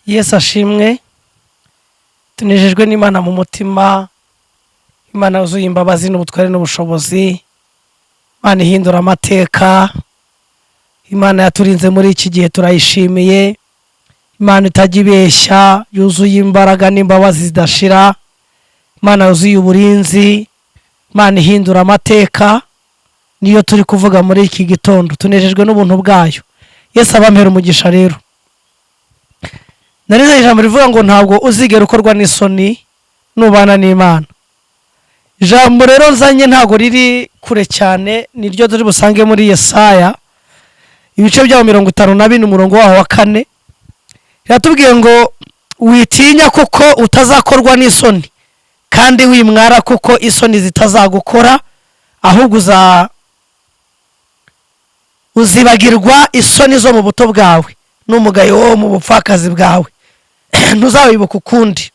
Yesu ashimwe. Tunejejwe n'Imana mu mutima, Imana yuzuye imbabazi n'ubutware n'ubushobozi, Imana ihindura amateka, Imana yaturinze muri iki gihe turayishimiye, Imana itajya ibeshya, yuzuye imbaraga n'imbabazi zidashira, Imana yuzuye uburinzi, Imana ihindura amateka, niyo turi kuvuga muri iki gitondo. Tunejejwe n'ubuntu bwayo. Yesu abampera umugisha rero. Narize ijambo rivuga ngo ntabwo uzigera ukorwa n'isoni nubana n'Imana. Ijambo rero nzanye ntabwo riri kure cyane, niryo turi busange muri Yesaya ibice byaho 52 umurongo waho wa 4. Yatubwiye ngo witinya kuko utazakorwa n'isoni, kandi wimwara kuko isoni zitazagukora, ahubwo uzibagirwa isoni zo mu buto bwawe n'umugayo wo mu bupfakazi bwawe, ntuzawibuka ukundi.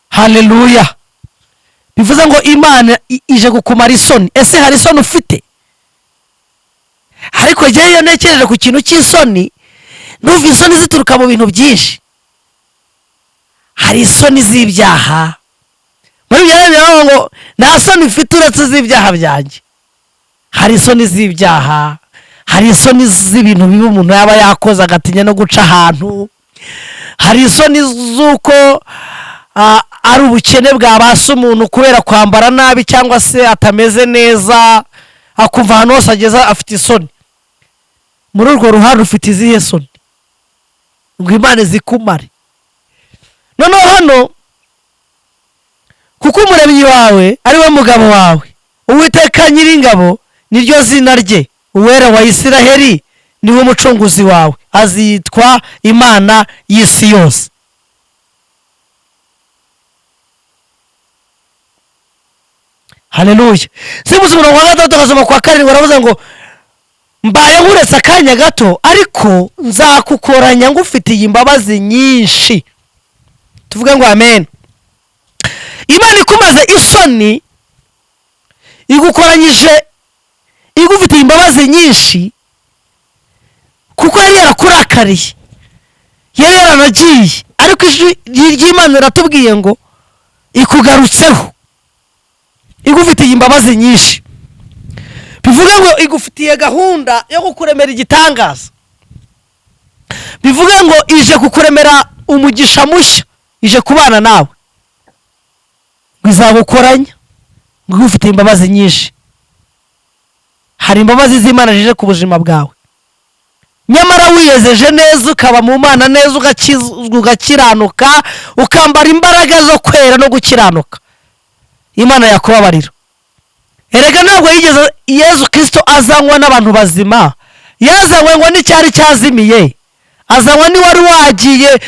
Haleluya. Bivuze ngo Imana ije gukumara isoni. Ese hari isoni ufite? Ariko jye iyo nekereje ku kintu cy'isoni, numva isoni zituruka mu bintu byinshi. Hari isoni z'ibyaha. Muri byarebye ngo nta soni ufite uretse z'ibyaha byanjye. Hari isoni z'ibyaha, hari isoni z'ibintu bibi umuntu yaba yakoze agatinya no guca ahantu, hari isoni z'uko ari ubukene bwabasa umuntu kubera kwambara nabi cyangwa se atameze neza, akumva ahantu hose ageza afite isoni. Muri urwo ruhande ufite izihe soni ngo Imana zikumare? Noneho hano kuko umuremyi wawe ari we mugabo wawe, Uwiteka Nyiringabo niryo zina rye, Uwera wa Isiraheli niwe mucunguzi wawe, azitwa Imana y'isi yose. Haleluya. Simuze umurongo wa 3 akasoma kwa 4 baravuze ngo mbaye nkuretse akanya gato, ariko nzakukoranya ngufitiye imbabazi nyinshi. Tuvuge ngo amen. Imana ikumaze isoni, igukoranyije, igufitiye imbabazi nyinshi, kuko yari yarakurakariye, yari yaranagiye, ariko ijwi ry'Imana riratubwiye ngo ikugarutseho, igufitiye imbabazi nyinshi. Bivuga ngo igufitiye gahunda yo kukuremera igitangaza. Bivuga ngo ije kukuremera umugisha mushya, ije kubana nawe, izagukoranya, ngo igufitiye imbabazi nyinshi. Hari imbabazi z'Imana zije ku buzima bwawe. Nyamara wiyezeje neza, ukaba mu Mana neza, ugakiranuka, ukambara imbaraga zo kwera no gukiranuka, Imana yakubabarira. Erega ntabwo yigeze Yesu Kristo azanywa n'abantu bazima, yazanywe ngo n'icyari cyazimiye, azanywe ni wari wagiye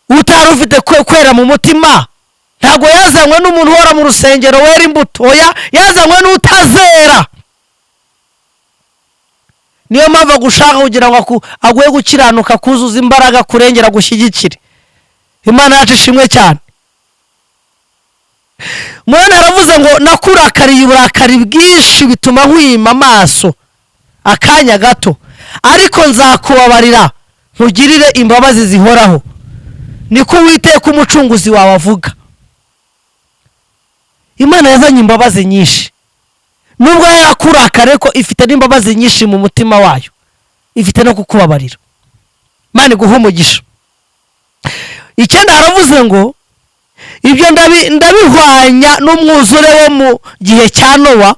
utari ufite kwera mu mutima. Ntabwo yazanywe n'umuntu uhora mu rusengero wera imbuto, oya, yazanywe n'utazera. Niyo mpamvu agushaka kugira ngo aguhe gukiranuka, kuzuza imbaraga, kurengera, gushyigikire. Imana yacu ishimwe cyane. Mwana aravuze ngo nakurakariye uburakari bwinshi bituma nkwima amaso akanya gato, ariko nzakubabarira nkugirire imbabazi zihoraho, niko Uwiteka umucunguzi wawe avuga. Imana yazanye imbabazi nyinshi. Nubwo yarakurakariye ko ifite n'imbabazi nyinshi mu mutima wayo, ifite no kukubabarira. Imana iguhe umugisha. Icyenda aravuze ngo ibyo ndabihwanya n'umwuzure wo mu gihe cya Nowa,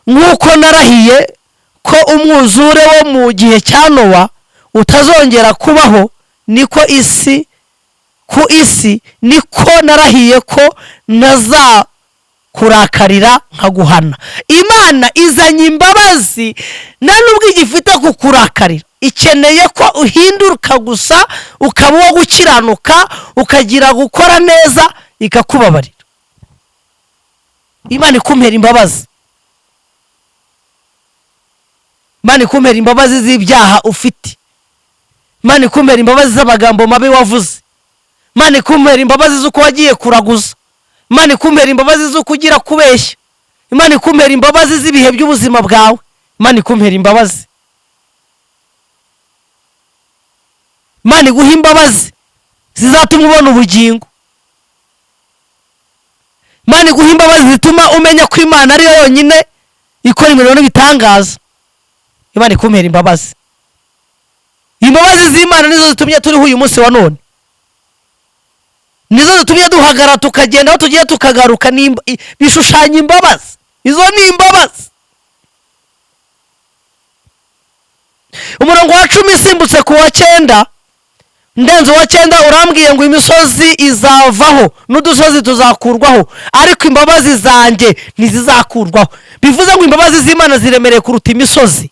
nk'uko narahiye ko umwuzure wo mu gihe cya Nowa utazongera kubaho, niko isi niko narahiye ko kurakarira nkaguhana. Imana izanye imbabazi, nta nubwo igifite kukurakarira, ikeneye ko uhinduka gusa, ukaba uwo gukiranuka, ukagira gukora neza, ikakubabarira. Imana ikumpera imbabazi. Imana ikumpera imbabazi z'ibyaha ufite. Imana ikumpera imbabazi z'amagambo mabi wavuze. Imana ikumpera imbabazi z'uko wagiye kuraguza. Imana ikumpera imbabazi z'uko ugira kubeshya. Imana ikumpera imbabazi z'ibihe by'ubuzima bwawe. Imana ikumpera imbabazi. Imana iguha imbabazi zizatuma ubona ubugingo. Imana iguha imbabazi zituma umenya ko Imana ari yo yonyine ikora imirimo n'ibitangaza. Imana ikumpera imbabazi. Imbabazi z'Imana nizo zitumye turiho uyu munsi wa none, nizo zitumye duhagara tukagenda aho tugiye tukagaruka. Bishushanya imbabazi. Izo ni imbabazi. Umurongo wa 10 simbutse ku wa 9, ndenze wa 9 urambwiye ngo imisozi izavaho n'udusozi tuzakurwaho, ariko imbabazi zanjye ntizizakurwaho. Bivuze ngo imbabazi z'Imana ziremereye kuruta imisozi.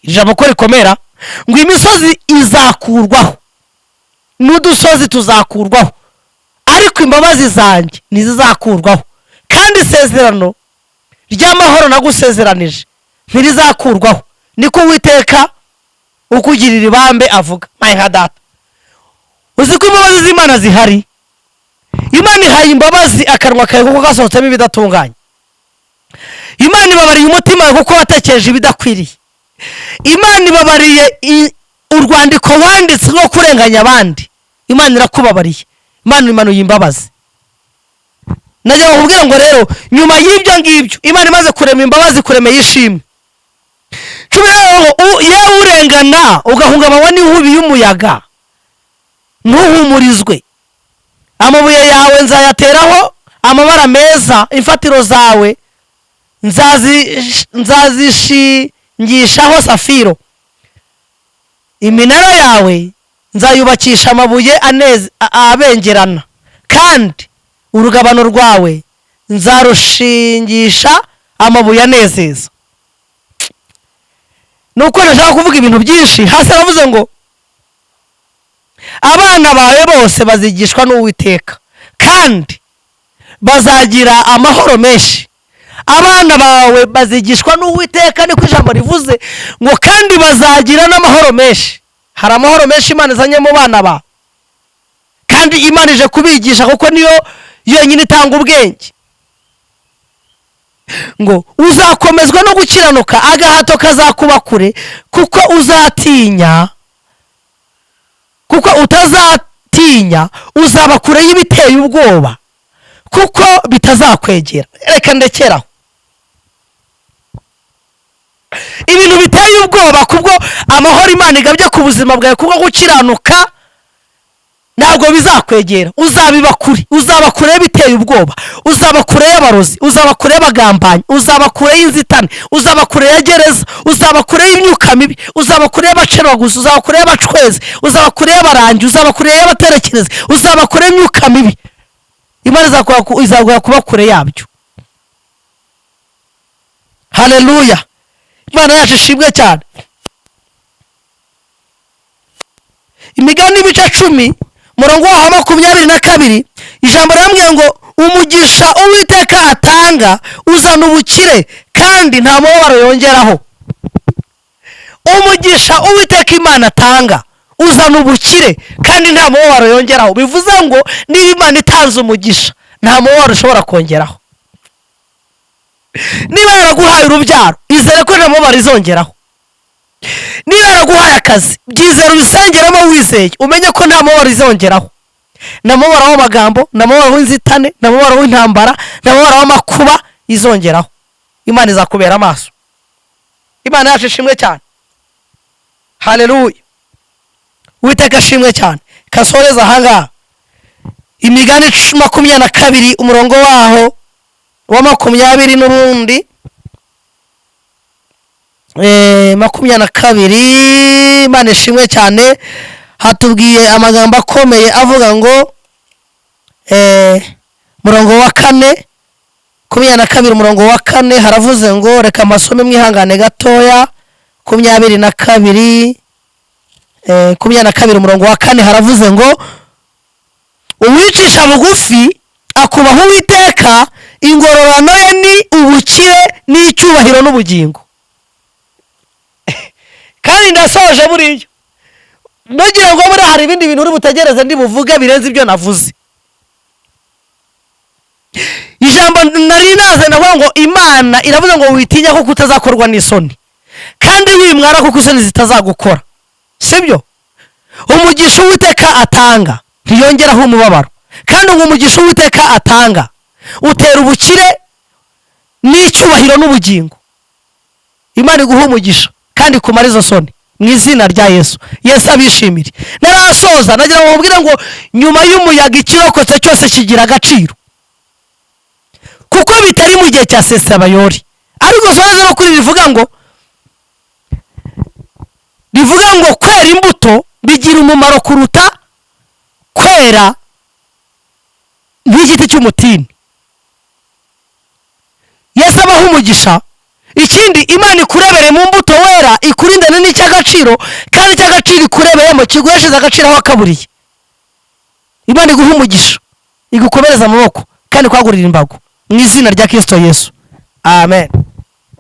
Ijambo ko rikomera ngo imisozi izakurwaho n'udusozi tuzakurwaho, ariko imbabazi zanjye ntizizakurwaho, kandi isezerano ry'amahoro nagusezeranije ntirizakurwaho, niko Uwiteka ukugirira ibambe avuga. My God, uzi ko imbabazi z'Imana zihari? Imana ihaye imbabazi akanwa kawe kuko gasohotsemo ibidatunganye. Imana ibabariye umutima wawe kuko watekereje ibidakwiriye. Imana ibabariye urwandiko wanditse rwo kurenganya abandi. Imana irakubabariye. Imana imanuye imbabazi. Najya nkubwira ngo rero nyuma y'ibyo ngibyo Imana imaze kurema imbabazi, kuremeye ishimwe. Yewe urengana ugahungabanywa n'inkubi y'umuyaga, ntuhumurizwe. Amabuye yawe nzayateraho amabara meza, imfatiro zawe nzazishingishaho safiro, iminara yawe nzayubakisha amabuye abengerana, kandi urugabano rwawe nzarushingisha amabuye anezeza. Nuko nashaka kuvuga ibintu byinshi. Hasi aravuze ngo abana bawe bose bazigishwa n'Uwiteka kandi bazagira amahoro menshi. Abana bawe bazigishwa n'Uwiteka, niko ijambo rivuze ngo kandi bazagira n'amahoro menshi. Hari amahoro menshi Imana izanye mu bana ba, kandi Imana ije kubigisha kuko niyo yonyine itanga ubwenge. Ngo uzakomezwa no gukiranuka, agahato kazakuba kure, kuko utazatinya uzaba kure y'ibiteye ubwoba, kuko bitazakwegera. Reka ndekeraho. Ibintu biteye ubwoba kubwo amahoro Imana igabye ku buzima bwawe, kubwo gukiranuka, ntabwo bizakwegera. Uzabiba kure, uzaba kure y'ibiteye ubwoba, uzaba kure y'abarozi, uzaba kure y'abagambanyi, uzaba kure y'inzitane, uzaba kure ya gereza, uzaba kure y'imyuka mibi, uzaba kure y'abacerwaguzi, uzaba kure y'abacwezi, uzaba kure y'abarangi, uzaba kure y'abaterekereza, uzaba kure y'imyuka mibi. Imana izaguha kuba kure yabyo. Haleluya. Imana yacu ishimwe cyane. Imigani ibice 10 murongo wa 22, ijambo riramubwira ngo umugisha Uwiteka atanga uzana ubukire kandi nta mubabaro yongeraho. Umugisha Uwiteka Imana atanga uzana ubukire kandi nta mubabaro yongeraho. Bivuze ngo niba Imana itanze umugisha nta mubabaro ushobora kongeraho. Niba yaraguhaye urubyaro, izere ko nta mubabaro izongeraho. Niba yaraguhaye akazi, byizere ubisengeramo wizeye, umenye ko nta mubabaro izongeraho. Nta mubabaro w'amagambo, nta mubabaro w'inzitane, nta mubabaro w'intambara, nta mubabaro w'amakuba izongeraho. Imana izakubera amaso. Imana yacu ishimwe cyane. Haleluya. Uwiteka ashimwe cyane. Kasoreza ahangaha. Imigani 22 umurongo waho wa 20 n'urundi 22. Imana ishimwe cyane. Hatubwiye amagambo akomeye avuga ngo murongo wa 4 22 umurongo wa 4 haravuze ngo reka masome mwihangane gatoya. 22 umurongo wa 4 haravuze ngo uwicisha bugufi akubaho Uwiteka, ingororano ye ni ubukire n'icyubahiro n'ubugingo. Kandi ndasoje buriyo ndogira ngo muri hari ibindi bintu uri butegereze ndi buvuge birenze ibyo navuze. Ijambo nari naze navuga ngo Imana iravuze ngo witinya ko kutazakorwa n'isoni, kandi wimwara kuko isoni zitazagukora. sibyo? umugisha uwiteka atanga ntiyongeraho umubabaro, kandi ngo umugisha uwiteka atanga utera ubukire n'icyubahiro n'ubugingo. Imana iguha umugisha kandi kumara izo soni mu izina rya Yesu. Yesu abishimire. Narasoza nagira ngo mubwire ngo nyuma y'umuyaga ikirokotse cyose kigira agaciro, kuko bitari mu gihe cya Sesabayori. Ariko soza no kuri bivuga ngo kwera imbuto bigira umumaro kuruta kwera nk'igiti cy'umutini. Yesu abaha umugisha. Ikindi, Imana ikurebere mu mbuto wera, ikurindane n'icy'agaciro, kandi icy'agaciro ikureberemo kiguhesheje agaciro aho wakaburiye. Imana iguha umugisha, igukomereza amaboko kandi kwagurira imbago mu izina rya Kristo Yesu. Amen.